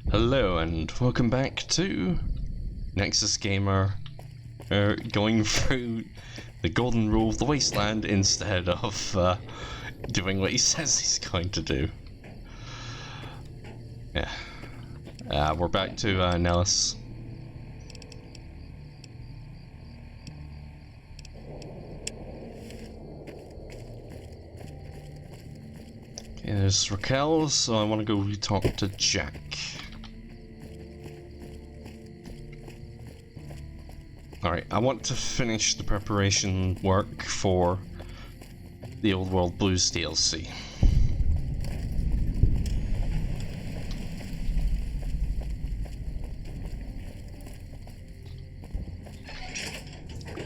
Hello and welcome back to Nexus Gamer, going through the golden rule of the wasteland instead of doing what he says he's going to do. Yeah, we're back to Nellis. Okay, there's Raquel, so I want to go talk to Jack. Alright, I want to finish the preparation work for the Old World Blues DLC.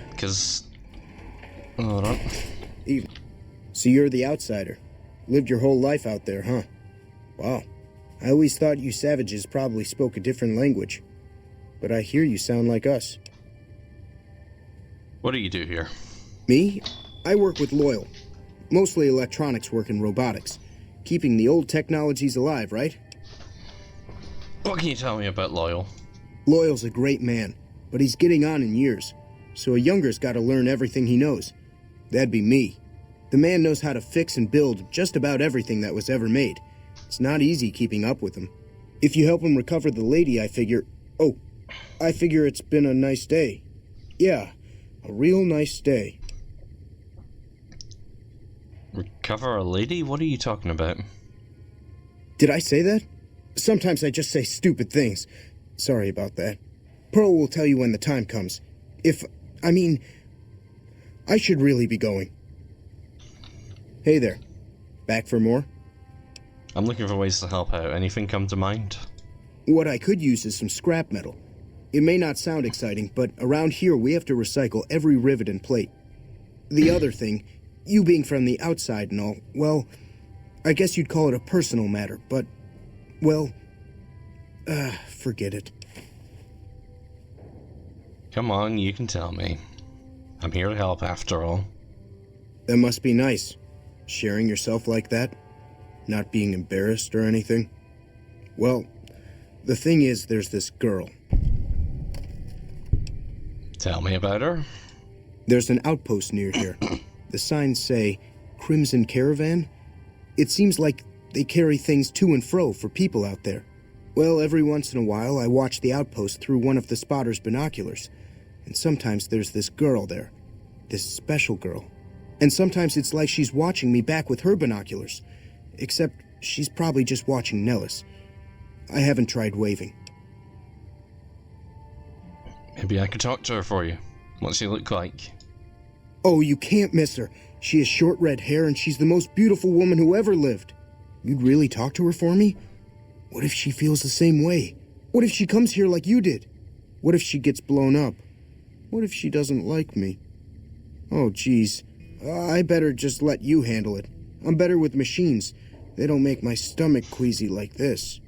Because... hold on. So you're the outsider. Lived your whole life out there, huh? Wow. I always thought you savages probably spoke a different language. But I hear you sound like us. What do you do here? Me? I work with Loyal. Mostly electronics work and robotics. Keeping the old technologies alive, right? What can you tell me about Loyal? Loyal's a great man, but he's getting on in years. So a younger's gotta learn everything he knows. That'd be me. The man knows how to fix and build just about everything that was ever made. It's not easy keeping up with him. If you help him recover the lady, I figure it's been a nice day. Yeah. A real nice day. Recover a lady? What are you talking about? Did I say that? Sometimes I just say stupid things. Sorry about that. Pearl will tell you when the time comes. I should really be going. Hey there. Back for more? I'm looking for ways to help out. Anything come to mind? What I could use is some scrap metal. It may not sound exciting, but around here we have to recycle every rivet and plate. The other thing, you being from the outside and all, well, I guess you'd call it a personal matter, but, well, forget it. Come on, you can tell me. I'm here to help after all. That must be nice, sharing yourself like that, not being embarrassed or anything. Well, the thing is, there's this girl. Tell me about her. There's an outpost near here. The signs say, Crimson Caravan. It seems like they carry things to and fro for people out there. Well, every once in a while I watch the outpost through one of the spotter's binoculars. And sometimes there's this girl there. This special girl. And sometimes it's like she's watching me back with her binoculars. Except she's probably just watching Nellis. I haven't tried waving. Maybe I could talk to her for you. What's she look like? Oh, you can't miss her. She has short red hair and she's the most beautiful woman who ever lived. You'd really talk to her for me? What if she feels the same way? What if she comes here like you did? What if she gets blown up? What if she doesn't like me? Oh, geez. I better just let you handle it. I'm better with machines. They don't make my stomach queasy like this.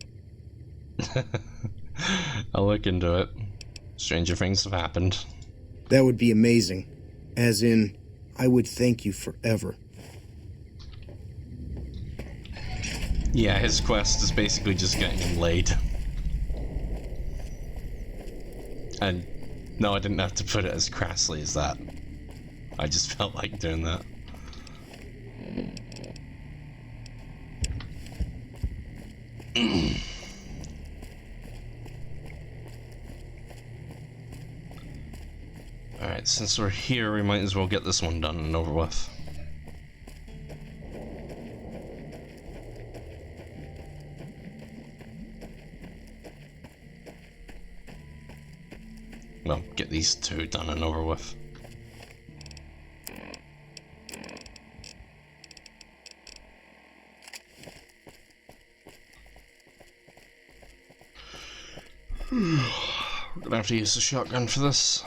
I'll look into it. Stranger things have happened. That would be amazing. As in, I would thank you forever. Yeah, his quest is basically just getting him laid. And no, I didn't have to put it as crassly as that. I just felt like doing that. Alright, since we're here, we might as well get this one done and over with. Well, get these two done and over with. We're gonna have to use the shotgun for this.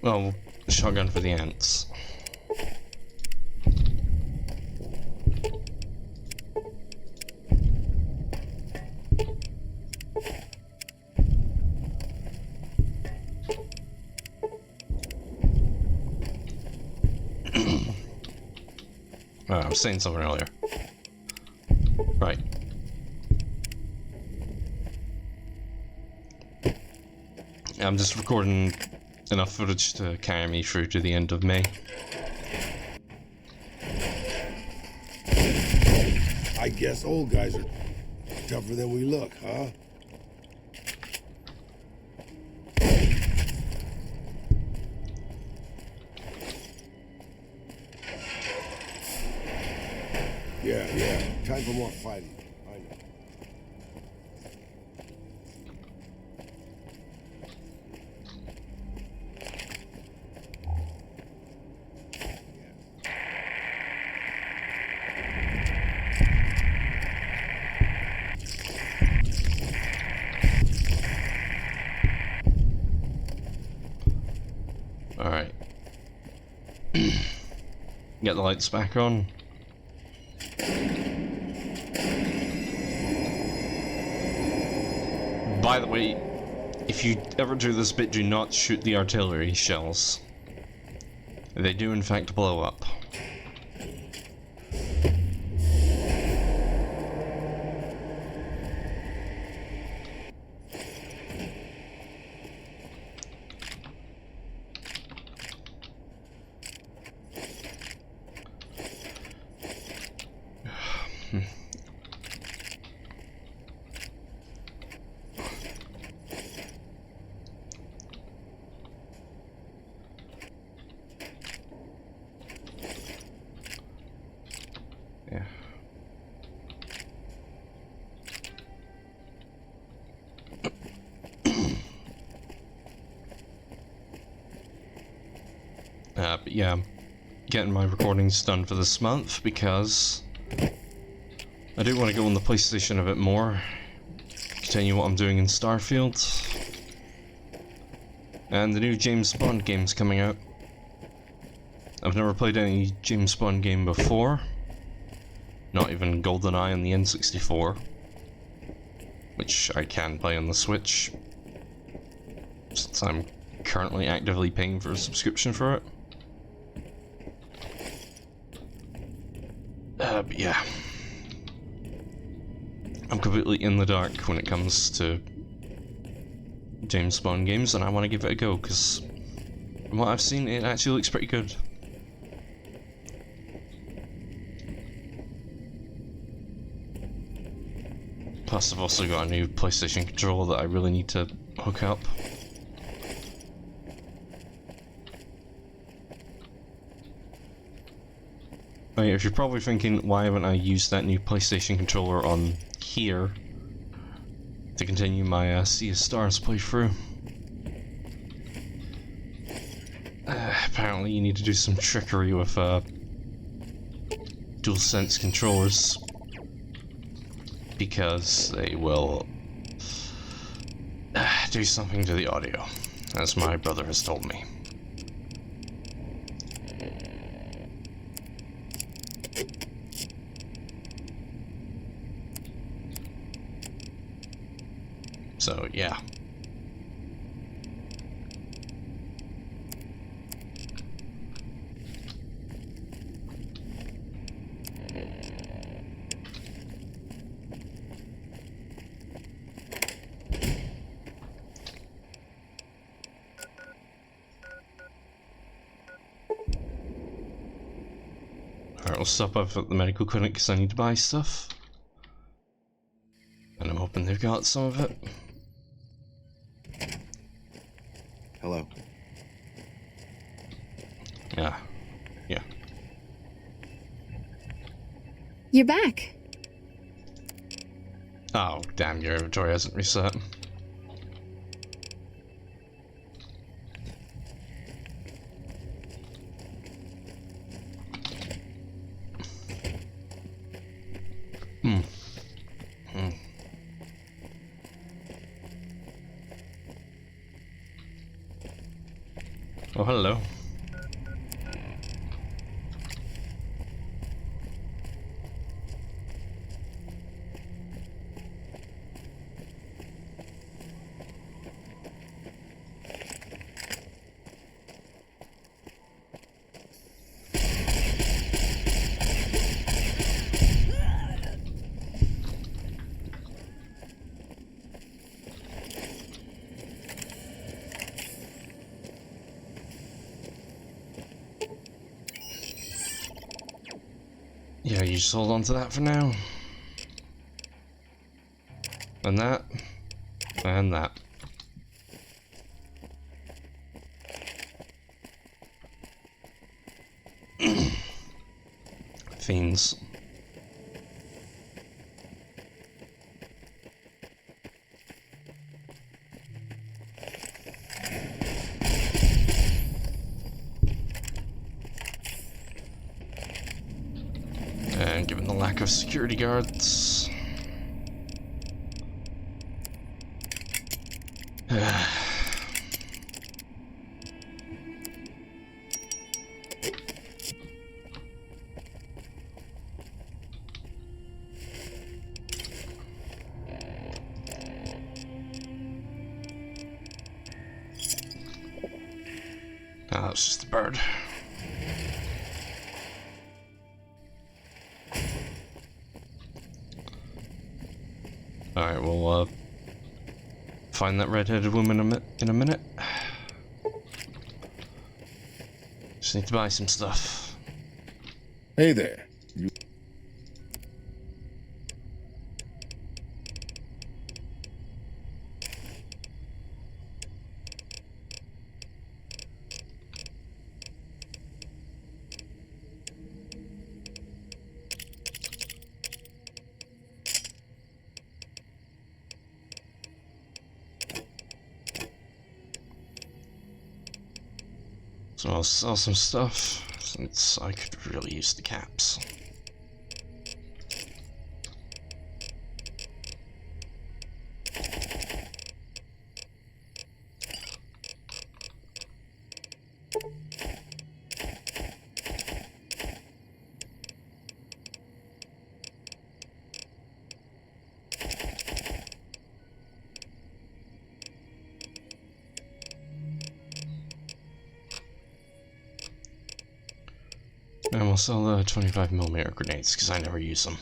Well, shotgun for the ants. Oh, I was saying something earlier. Right. I'm just recording enough footage to carry me through to the end of May. I guess old guys are tougher than we look, huh? Yeah. Time for more fighting. I know. Alright. Get the lights back on. By the way, if you ever do this bit, do not shoot the artillery shells. They do in fact blow up. Yeah. But yeah, I'm getting my recordings done for this month because I do want to go on the PlayStation a bit more, continue what I'm doing in Starfield, and the new James Bond game's coming out. I've never played any James Bond game before, not even GoldenEye on the N64, which I can play on the Switch, since I'm currently actively paying for a subscription for it. But yeah, I'm completely in the dark when it comes to James Bond games, and I want to give it a go, because from what I've seen, it actually looks pretty good. Plus, I've also got a new PlayStation controller that I really need to hook up. Oh yeah, if you're probably thinking, why haven't I used that new PlayStation controller on here to continue my Sea of Stars playthrough? Apparently you need to do some trickery with DualSense controllers, because they will do something to the audio, as my brother has told me. So, yeah. Alright, I'll stop off at the medical clinic because I need to buy stuff. And I'm hoping they've got some of it. Hello. Yeah. You're back. Oh, damn, your inventory hasn't reset. Oh, hello. Yeah, you just hold on to that for now. And that. And that. Fiends. And given the lack of security guards... Oh, that was just a bird. Alright, we'll find that red-headed woman in a minute. Just need to buy some stuff. Hey there. So I'll sell some stuff, since I could really use the caps. And we'll sell the 25mm grenades, because I never use them.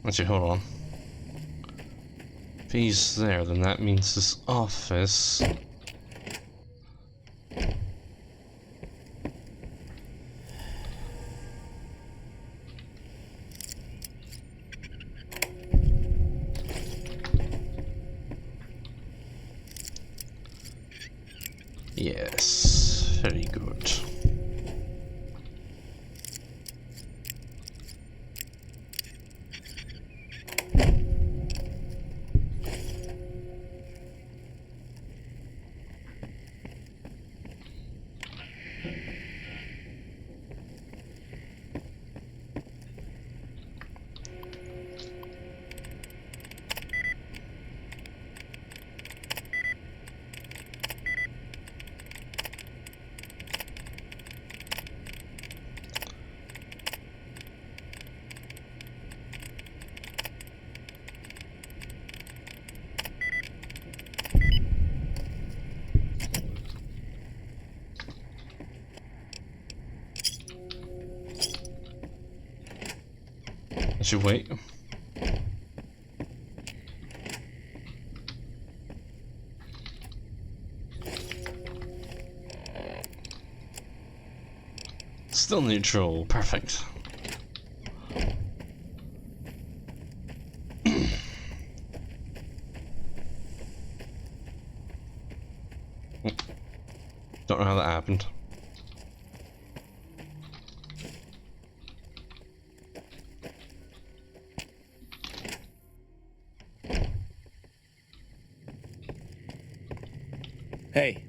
Actually, hold on. If he's there, then that means this office... Yes, very good. I should wait. Still neutral, perfect. Don't know how that happened. Hey,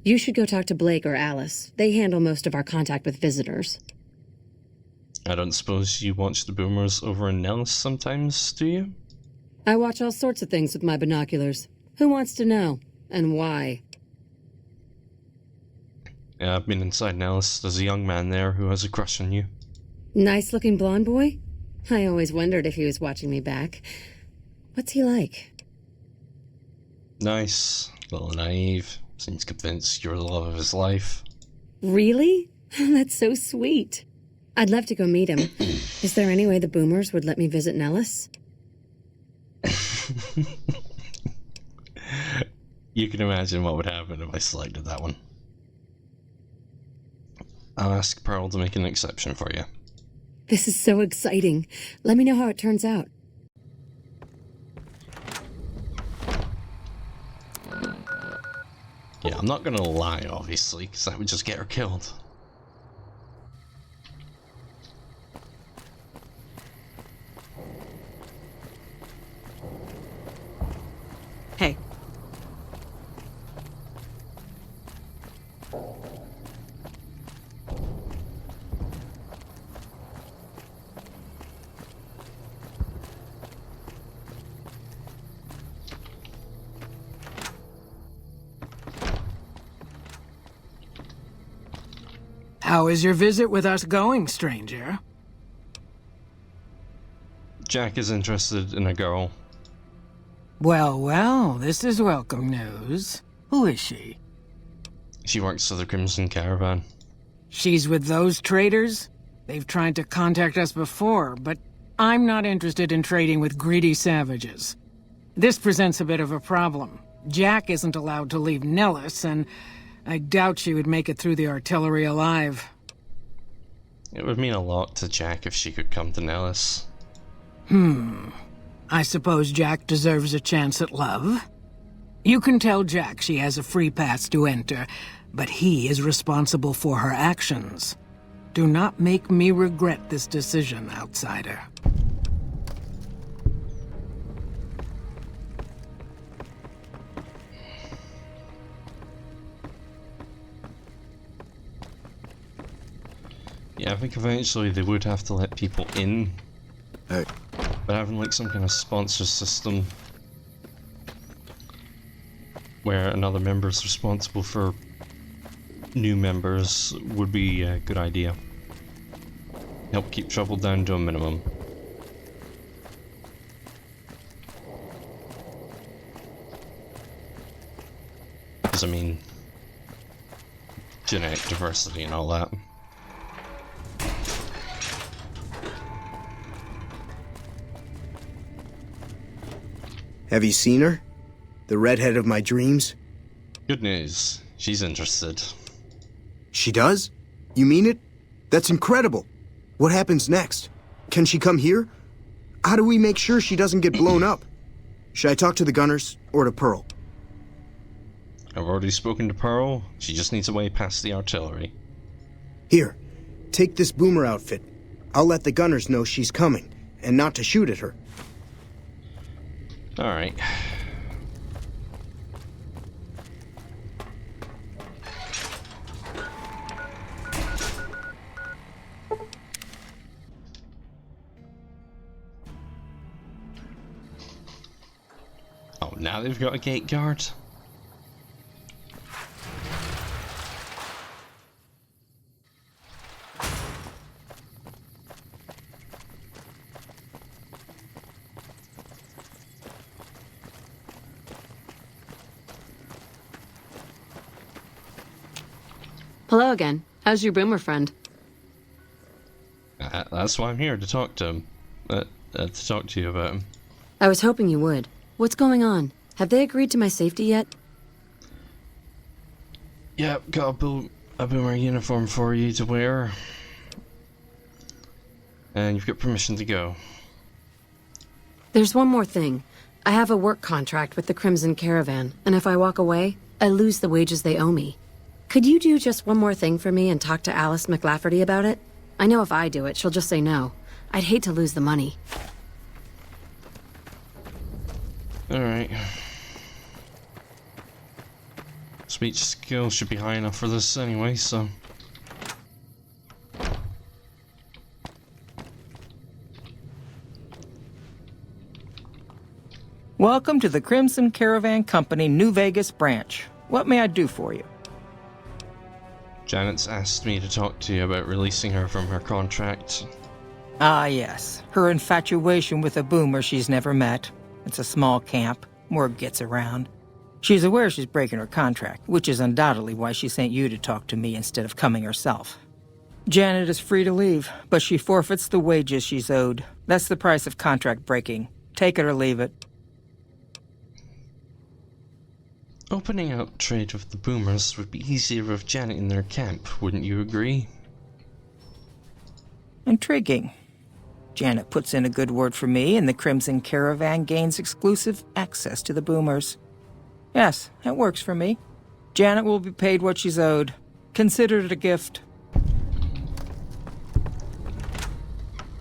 You should go talk to Blake or Alice. They handle most of our contact with visitors. I don't suppose you watch the boomers over in Nellis sometimes, do you? I watch all sorts of things with my binoculars. Who wants to know? And why? Yeah, I've been inside Nellis. There's a young man there who has a crush on you. Nice-looking blonde boy? I always wondered if he was watching me back. What's he like? Nice, a little naive, seems convinced you're the love of his life. Really? That's so sweet. I'd love to go meet him. Is there any way the boomers would let me visit Nellis? You can imagine what would happen if I selected that one. I'll ask Pearl to make an exception for you. This is so exciting. Let me know how it turns out. Yeah, I'm not gonna lie, obviously, because that would just get her killed. Hey. How is your visit with us going, stranger? Jack is interested in a girl. Well, well, this is welcome news. Who is she? She works for the Crimson Caravan. She's with those traders? They've tried to contact us before, but I'm not interested in trading with greedy savages. This presents a bit of a problem. Jack isn't allowed to leave Nellis, and I doubt she would make it through the artillery alive. It would mean a lot to Jack if she could come to Nellis. I suppose Jack deserves a chance at love. You can tell Jack she has a free pass to enter, but he is responsible for her actions. Do not make me regret this decision, outsider. Yeah, I think eventually they would have to let people in. Hey. But having like some kind of sponsor system where another member is responsible for new members would be a good idea. Help keep trouble down to a minimum. Because I mean, genetic diversity and all that. Have you seen her? The redhead of my dreams? Good news, she's interested. She does? You mean it? That's incredible. What happens next? Can she come here? How do we make sure she doesn't get blown up? Should I talk to the gunners or to Pearl? I've already spoken to Pearl, she just needs a way past the artillery. Here, take this boomer outfit. I'll let the gunners know she's coming, and not to shoot at her. Alright. Oh, now they've got a gate guard? Hello again. How's your boomer friend? That's why I'm here, to talk to him. To talk to you about him. I was hoping you would. What's going on? Have they agreed to my safety yet? Yeah, got a boomer uniform for you to wear. And you've got permission to go. There's one more thing. I have a work contract with the Crimson Caravan, and if I walk away, I lose the wages they owe me. Could you do just one more thing for me and talk to Alice McLafferty about it? I know if I do it, she'll just say no. I'd hate to lose the money. Alright. Speech skills should be high enough for this anyway, so... Welcome to the Crimson Caravan Company New Vegas branch. What may I do for you? Janet's asked me to talk to you about releasing her from her contract. Ah, yes. Her infatuation with a boomer she's never met. It's a small camp. Word gets around. She's aware she's breaking her contract, which is undoubtedly why she sent you to talk to me instead of coming herself. Janet is free to leave, but she forfeits the wages she's owed. That's the price of contract breaking. Take it or leave it. Opening up trade with the boomers would be easier with Janet in their camp, wouldn't you agree? Intriguing. Janet puts in a good word for me, and the Crimson Caravan gains exclusive access to the boomers. Yes, it works for me. Janet will be paid what she's owed. Consider it a gift.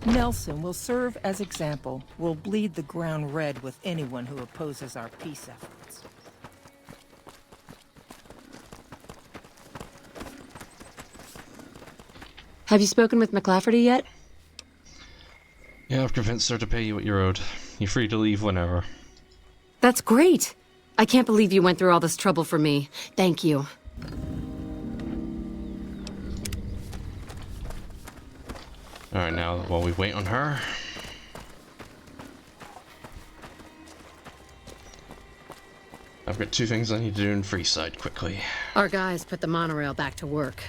Nelson will serve as example. Will bleed the ground red with anyone who opposes our peace efforts. Have you spoken with McLafferty yet? Yeah, I've convinced her to pay you what you're owed. You're free to leave whenever. That's great! I can't believe you went through all this trouble for me. Thank you. Alright, now while we wait on her... I've got 2 things I need to do in Freeside quickly. Our guys put the monorail back to work.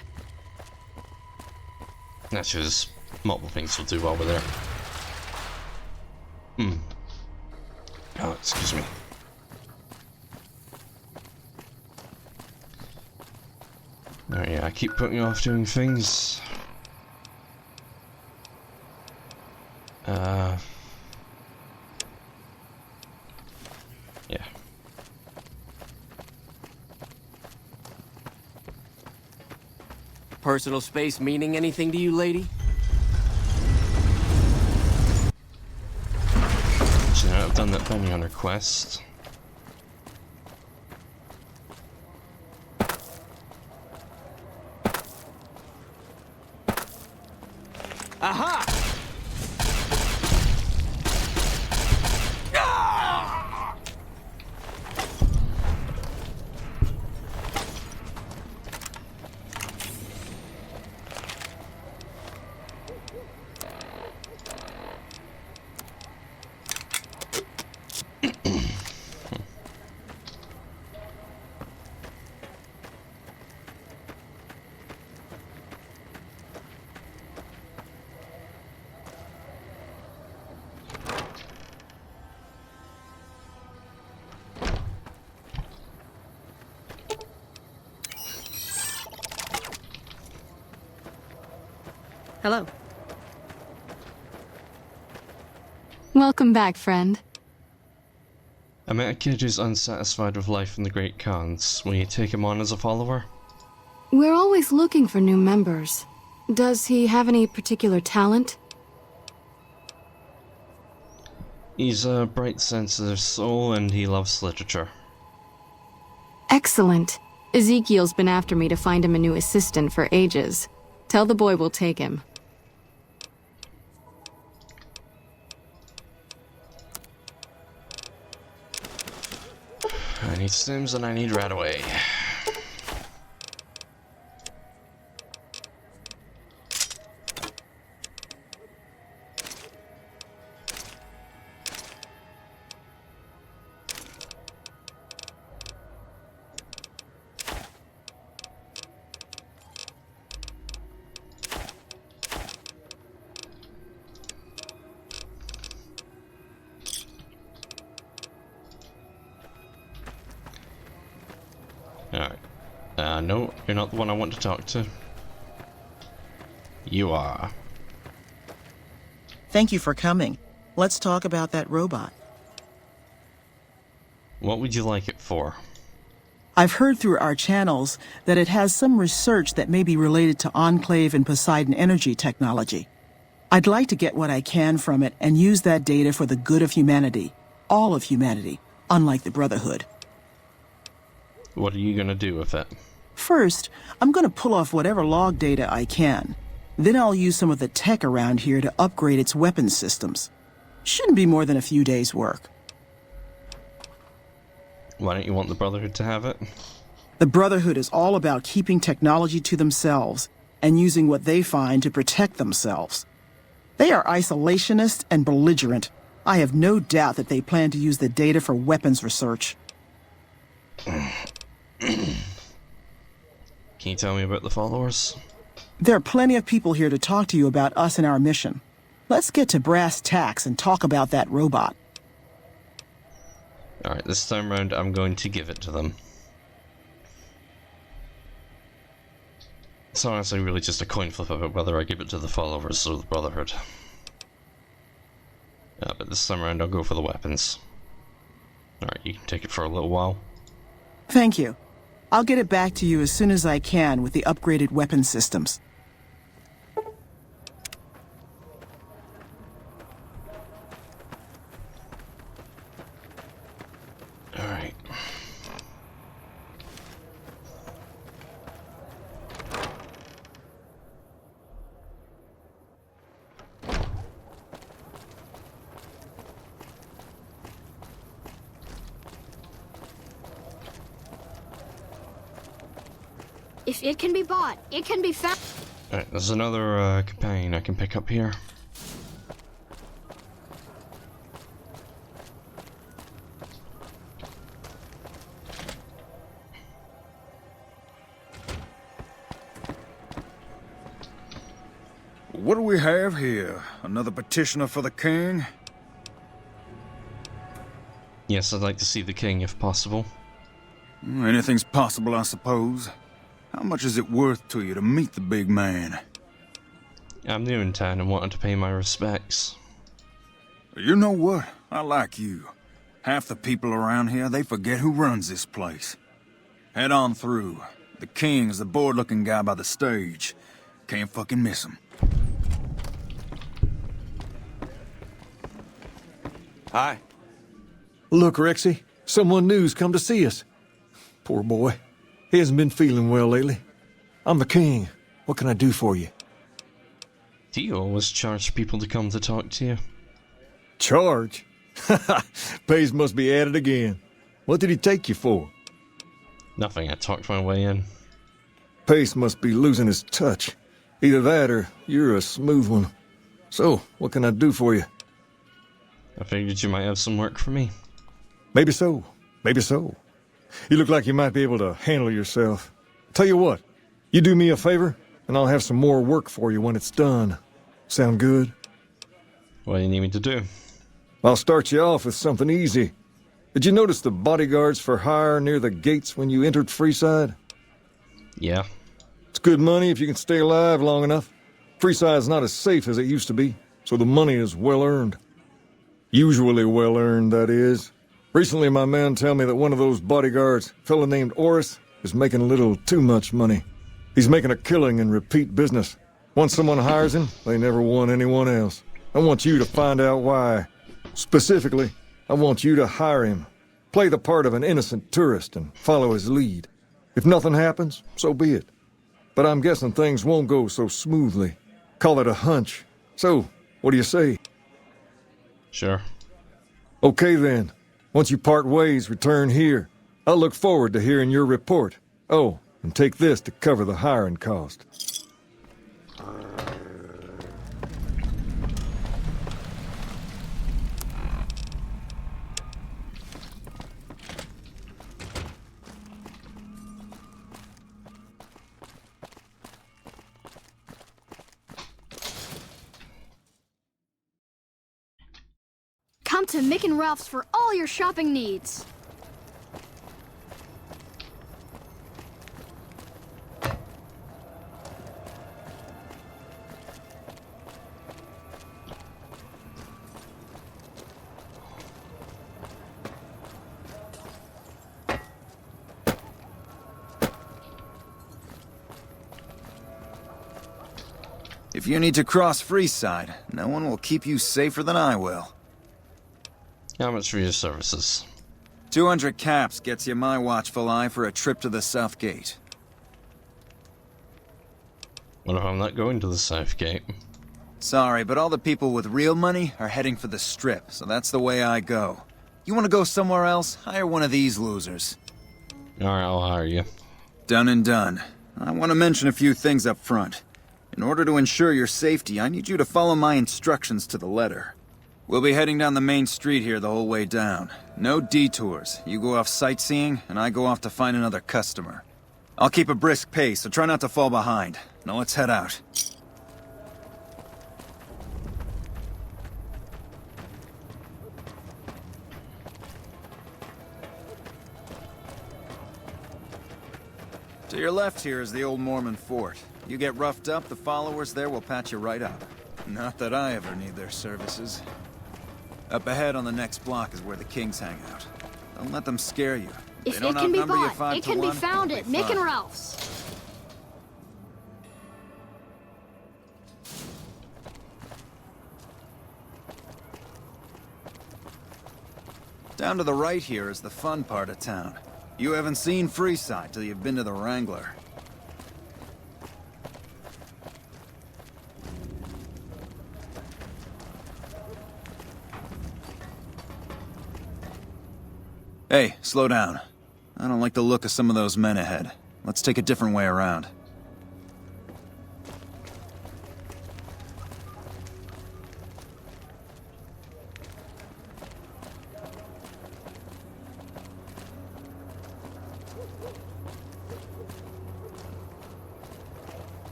That's just multiple things we'll do while we're there. Oh, excuse me. Oh yeah, I keep putting off doing things. Yeah. Personal space meaning anything to you, lady? So now I've done that bounty hunter quest. Aha! Hello. Welcome back, friend. I met a kid who's unsatisfied with life in the Great Khans. Will you take him on as a follower? We're always looking for new members. Does he have any particular talent? He's a bright, sensitive soul and he loves literature. Excellent. Ezekiel's been after me to find him a new assistant for ages. Tell the boy we'll take him. I need stims and I need right away. Alright. No, you're not the one I want to talk to. You are. Thank you for coming. Let's talk about that robot. What would you like it for? I've heard through our channels that it has some research that may be related to Enclave and Poseidon energy technology. I'd like to get what I can from it and use that data for the good of humanity. All of humanity, unlike the Brotherhood. What are you gonna do with it? First, I'm going to pull off whatever log data I can. Then I'll use some of the tech around here to upgrade its weapons systems. Shouldn't be more than a few days' work. Why don't you want the Brotherhood to have it? The Brotherhood is all about keeping technology to themselves and using what they find to protect themselves. They are isolationist and belligerent. I have no doubt that they plan to use the data for weapons research. Can you tell me about the followers? There are plenty of people here to talk to you about us and our mission. Let's get to brass tacks and talk about that robot. Alright, this time round I'm going to give it to them. It's honestly really just a coin flip about whether I give it to the followers or the Brotherhood. But this time around I'll go for the weapons. Alright, you can take it for a little while. Thank you. I'll get it back to you as soon as I can with the upgraded weapon systems. Alright. If it can be bought, it can be found. Alright, there's another companion I can pick up here. What do we have here? Another petitioner for the king? Yes, I'd like to see the king if possible. Anything's possible, I suppose. How much is it worth to you to meet the big man? I'm new in town and wanted to pay my respects. You know what? I like you. Half the people around here, they forget who runs this place. Head on through. The king's the bored-looking guy by the stage. Can't fucking miss him. Hi. Look, Rexy, someone new's come to see us. Poor boy. He hasn't been feeling well lately. I'm the king. What can I do for you? Do you always charge people to come to talk to you? Charge? Pays must be at it again. What did he take you for? Nothing, I talked my way in. Pace must be losing his touch. Either that or you're a smooth one. So, what can I do for you? I figured you might have some work for me. Maybe so. Maybe so. You look like you might be able to handle yourself. Tell you what, you do me a favor, and I'll have some more work for you when it's done. Sound good? What do you need me to do? I'll start you off with something easy. Did you notice the bodyguards for hire near the gates when you entered Freeside? Yeah. It's good money if you can stay alive long enough. Freeside's not as safe as it used to be, so the money is well earned. Usually well earned, that is. Recently, my man tell me that one of those bodyguards, a fella named Oris, is making a little too much money. He's making a killing in repeat business. Once someone hires him, they never want anyone else. I want you to find out why. Specifically, I want you to hire him. Play the part of an innocent tourist and follow his lead. If nothing happens, so be it. But I'm guessing things won't go so smoothly. Call it a hunch. So, what do you say? Sure. Okay then. Once you part ways, return here. I'll look forward to hearing your report. Oh, and take this to cover the hiring cost. Come to Mick and Ralph's for all your shopping needs. If you need to cross Freeside, no one will keep you safer than I will. How much for your services? 200 caps gets you my watchful eye for a trip to the South Gate. What if I'm not going to the South Gate? Sorry, but all the people with real money are heading for the Strip, so that's the way I go. You want to go somewhere else? Hire one of these losers. Alright, I'll hire you. Done and done. I want to mention a few things up front. In order to ensure your safety, I need you to follow my instructions to the letter. We'll be heading down the main street here the whole way down. No detours. You go off sightseeing, and I go off to find another customer. I'll keep a brisk pace, so try not to fall behind. Now let's head out. To your left here is the old Mormon fort. You get roughed up, the followers there will patch you right up. Not that I ever need their services. Up ahead on the next block is where the kings hang out. Don't let them scare you. If They it don't can be outnumber you bought, 5 it to can be 1, found it'll at be Mick and fine. Ralph's. Down to the right here is the fun part of town. You haven't seen Freeside till you've been to the Wrangler. Hey, slow down. I don't like the look of some of those men ahead. Let's take a different way around.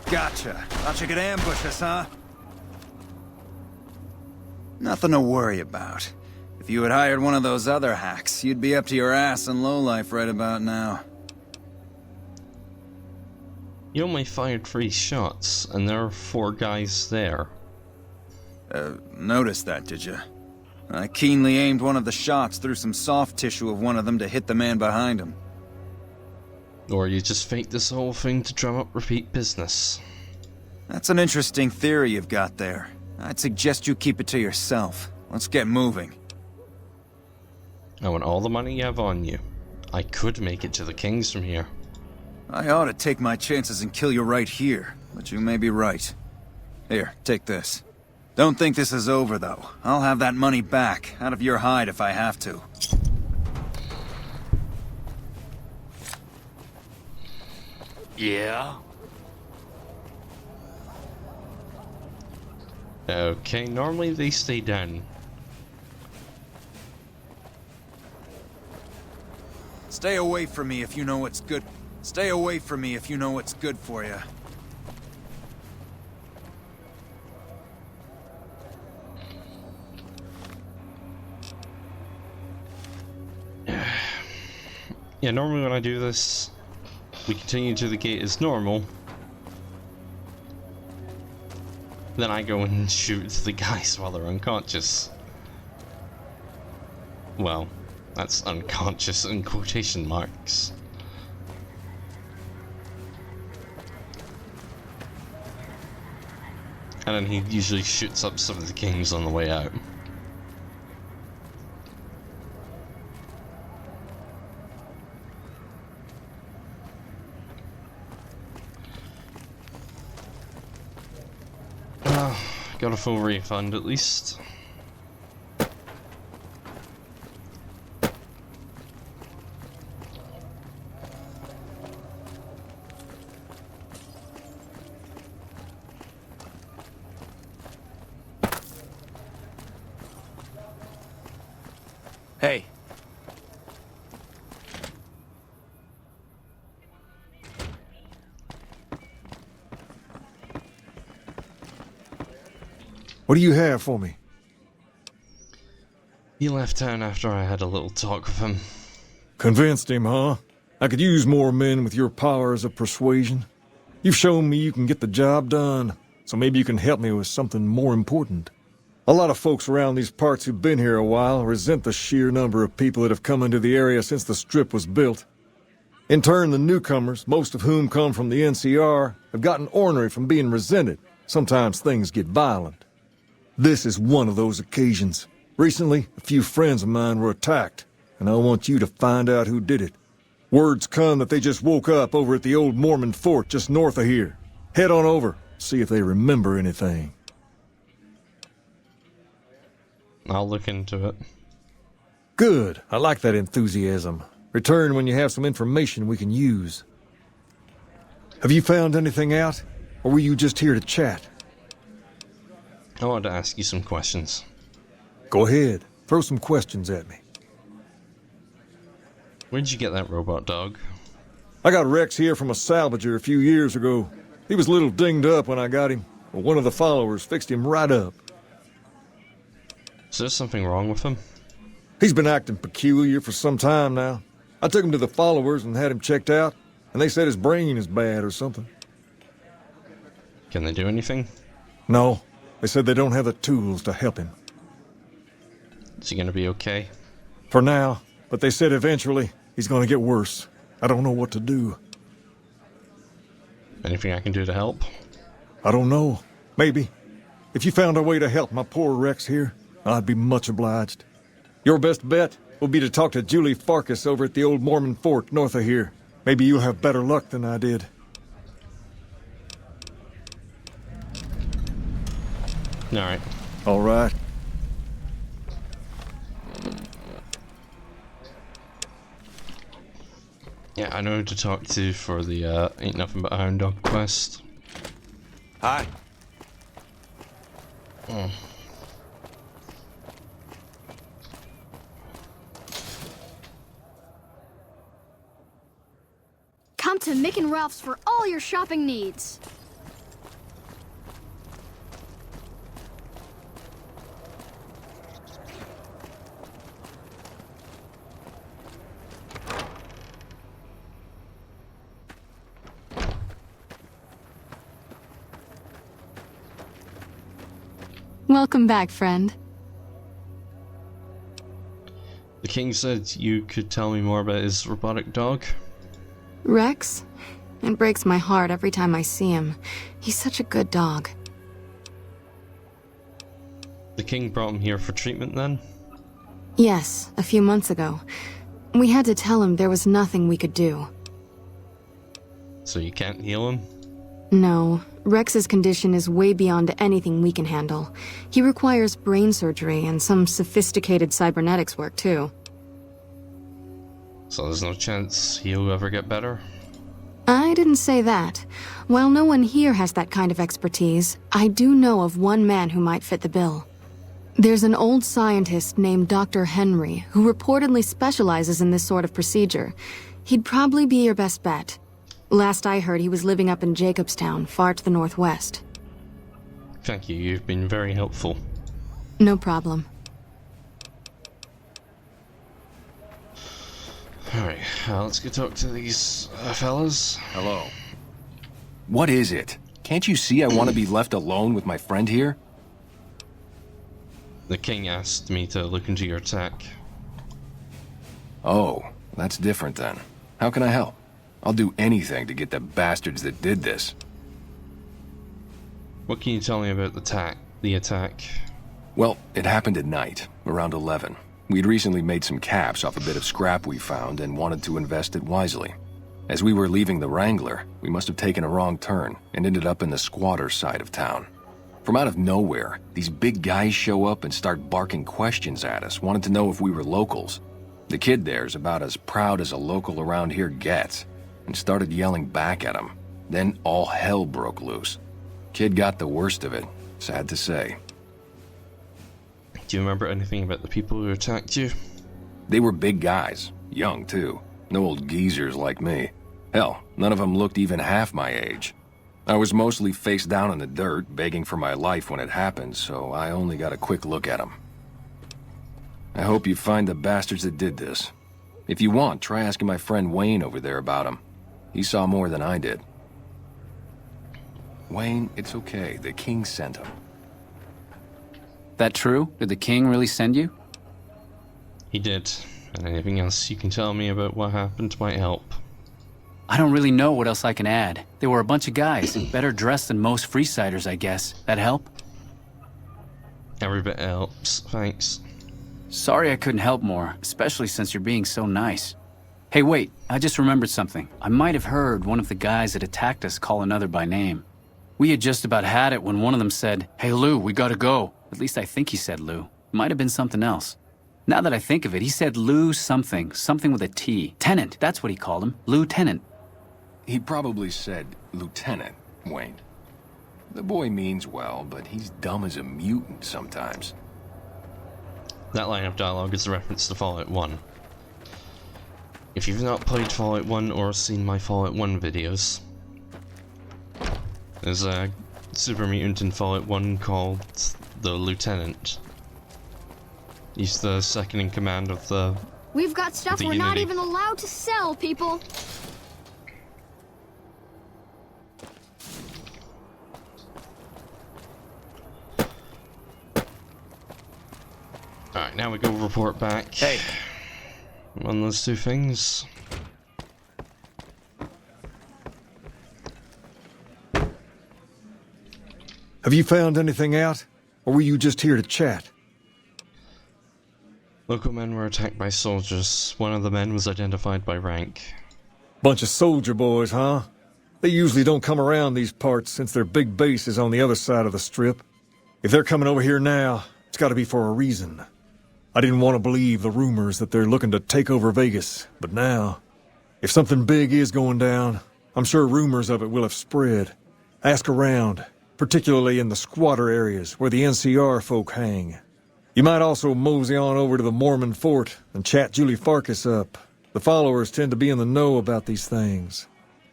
Gotcha. Thought you could ambush us, huh? Nothing to worry about. If you had hired one of those other hacks, you'd be up to your ass in lowlife right about now. You only fired 3 shots, and there are 4 guys there. Noticed that, did you? I keenly aimed one of the shots through some soft tissue of one of them to hit the man behind him. Or you just faked this whole thing to drum up repeat business. That's an interesting theory you've got there. I'd suggest you keep it to yourself. Let's get moving. I want all the money you have on you. I could make it to the Kings from here. I ought to take my chances and kill you right here, but you may be right. Here, take this. Don't think this is over, though. I'll have that money back, out of your hide if I have to. Yeah? Okay, normally they stay down. Stay away from me if you know what's good. Stay away from me if you know what's good for you. Yeah, normally when I do this, we continue to the gate as normal. Then I go and shoot the guys while they're unconscious. Well, that's unconscious in quotation marks. And then he usually shoots up some of the kings on the way out. Got a full refund at least. Hey. What do you have for me? He left town after I had a little talk with him. Convinced him, huh? I could use more men with your powers of persuasion. You've shown me you can get the job done, so maybe you can help me with something more important. A lot of folks around these parts who've been here a while resent the sheer number of people that have come into the area since the Strip was built. In turn, the newcomers, most of whom come from the NCR, have gotten ornery from being resented. Sometimes things get violent. This is one of those occasions. Recently, a few friends of mine were attacked, and I want you to find out who did it. Word's come that they just woke up over at the old Mormon fort just north of here. Head on over, see if they remember anything. I'll look into it. Good. I like that enthusiasm. Return when you have some information we can use. Have you found anything out? Or were you just here to chat? I wanted to ask you some questions. Go ahead. Throw some questions at me. Where'd you get that robot dog? I got Rex here from a salvager a few years ago. He was a little dinged up when I got him. Well, one of the followers fixed him right up. Is there something wrong with him? He's been acting peculiar for some time now. I took him to the followers and had him checked out, and they said his brain is bad or something. Can they do anything? No. They said they don't have the tools to help him. Is he gonna be okay? For now, but they said eventually he's gonna get worse. I don't know what to do. Anything I can do to help? I don't know. Maybe. If you found a way to help my poor Rex here, I'd be much obliged. Your best bet will be to talk to Julie Farkas over at the old Mormon fort north of here. Maybe you'll have better luck than I did. Alright. All right. Yeah, I know who to talk to for the Ain't Nothing But a Hound Dog quest. Hi. Come to Mick and Ralph's for all your shopping needs. Welcome back, friend. The king said you could tell me more about his robotic dog. Rex? It breaks my heart every time I see him. He's such a good dog. The king brought him here for treatment then? Yes, a few months ago. We had to tell him there was nothing we could do. So you can't heal him? No, Rex's condition is way beyond anything we can handle. He requires brain surgery and some sophisticated cybernetics work, too. So there's no chance he'll ever get better? I didn't say that. While no one here has that kind of expertise, I do know of one man who might fit the bill. There's an old scientist named Dr. Henry who reportedly specializes in this sort of procedure. He'd probably be your best bet. Last I heard, he was living up in Jacobstown, far to the northwest. Thank you, you've been very helpful. No problem. Alright, let's go talk to these fellas. Hello. What is it? Can't you see I want to be left alone with my friend here? The king asked me to look into your attack. Oh, that's different then. How can I help? I'll do anything to get the bastards that did this. What can you tell me about the attack? Well, it happened at night, around 11. We'd recently made some caps off a bit of scrap we found and wanted to invest it wisely. As we were leaving the Wrangler, we must have taken a wrong turn and ended up in the squatter side of town. From out of nowhere, these big guys show up and start barking questions at us, wanting to know if we were locals. The kid there's about as proud as a local around here gets, and started yelling back at him. Then all hell broke loose. Kid got the worst of it, sad to say. Do you remember anything about the people who attacked you? They were big guys, young too. No old geezers like me. Hell, none of them looked even half my age. I was mostly face down in the dirt, begging for my life when it happened, so I only got a quick look at them. I hope you find the bastards that did this. If you want, try asking my friend Wayne over there about him. He saw more than I did. Wayne, it's okay. The king sent him. That true? Did the king really send you? He did. And anything else you can tell me about what happened might help. I don't really know what else I can add. They were a bunch of guys, better dressed than most Freesiders, I guess. That help? Every bit helps, thanks. Sorry I couldn't help more, especially since you're being so nice. Hey, wait, I just remembered something. I might have heard one of the guys that attacked us call another by name. We had just about had it when one of them said, "Hey Lou, we gotta go." At least I think he said Lou. Might have been something else. Now that I think of it, he said Lou something. Something with a T. Tenant, that's what he called him. Lieutenant. He probably said Lieutenant, Wayne. The boy means well, but he's dumb as a mutant sometimes. That line of dialogue is a reference to Fallout 1. If you've not played Fallout 1 or seen my Fallout 1 videos, there's a super mutant in Fallout 1 called the Lieutenant. He's the second in command of the... We've got stuff we're not even allowed to sell, people. Alright, now we go report back. Hey. On those two things. Have you found anything out? Or were you just here to chat? Local men were attacked by soldiers. One of the men was identified by rank. Bunch of soldier boys, huh? They usually don't come around these parts since their big base is on the other side of the strip. If they're coming over here now, it's gotta be for a reason. I didn't want to believe the rumors that they're looking to take over Vegas, but now, if something big is going down, I'm sure rumors of it will have spread. Ask around, particularly in the squatter areas where the NCR folk hang. You might also mosey on over to the Mormon fort and chat Julie Farkas up. The followers tend to be in the know about these things.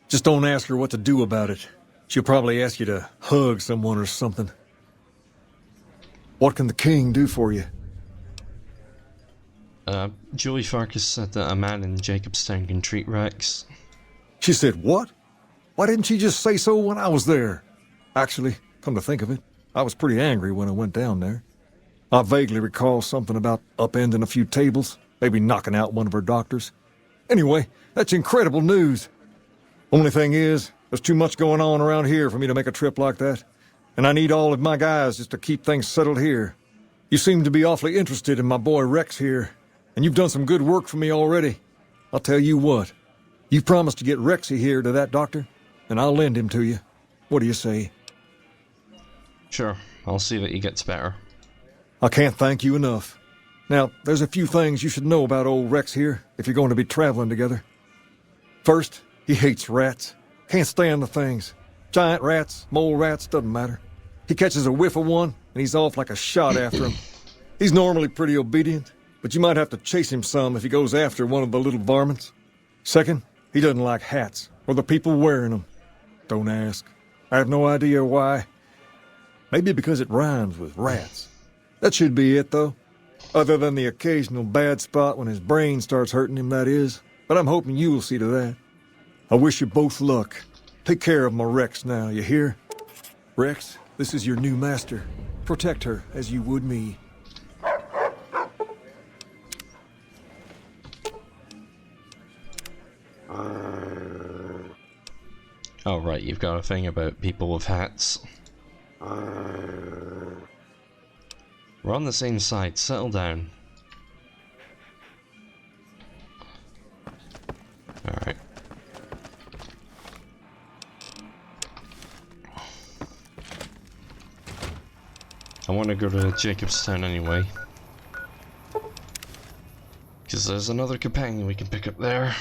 Just don't ask her what to do about it. She'll probably ask you to hug someone or something. What can the king do for you? Julie Farkas said that a man in Jacobstown can treat Rex. She said what? Why didn't she just say so when I was there? Actually, come to think of it, I was pretty angry when I went down there. I vaguely recall something about upending a few tables, maybe knocking out one of her doctors. Anyway, that's incredible news. Only thing is, there's too much going on around here for me to make a trip like that. And I need all of my guys just to keep things settled here. You seem to be awfully interested in my boy Rex here, and you've done some good work for me already. I'll tell you what, you promised to get Rexy here to that doctor, and I'll lend him to you. What do you say? Sure, I'll see that he gets better. I can't thank you enough. Now, there's a few things you should know about old Rex here if you're going to be traveling together. First, he hates rats. Can't stand the things. Giant rats, mole rats, doesn't matter. He catches a whiff of one, and he's off like a shot after him. He's normally pretty obedient, but you might have to chase him some if he goes after one of the little varmints. Second, he doesn't like hats, or the people wearing them. Don't ask. I have no idea why. Maybe because it rhymes with rats. That should be it, though. Other than the occasional bad spot when his brain starts hurting him, that is. But I'm hoping you will see to that. I wish you both luck. Take care of my Rex now, you hear? Rex, this is your new master. Protect her as you would me. Oh right, you've got a thing about people with hats. We're on the same side, settle down. Alright. I want to go to Jacobstown anyway. Because there's another companion we can pick up there.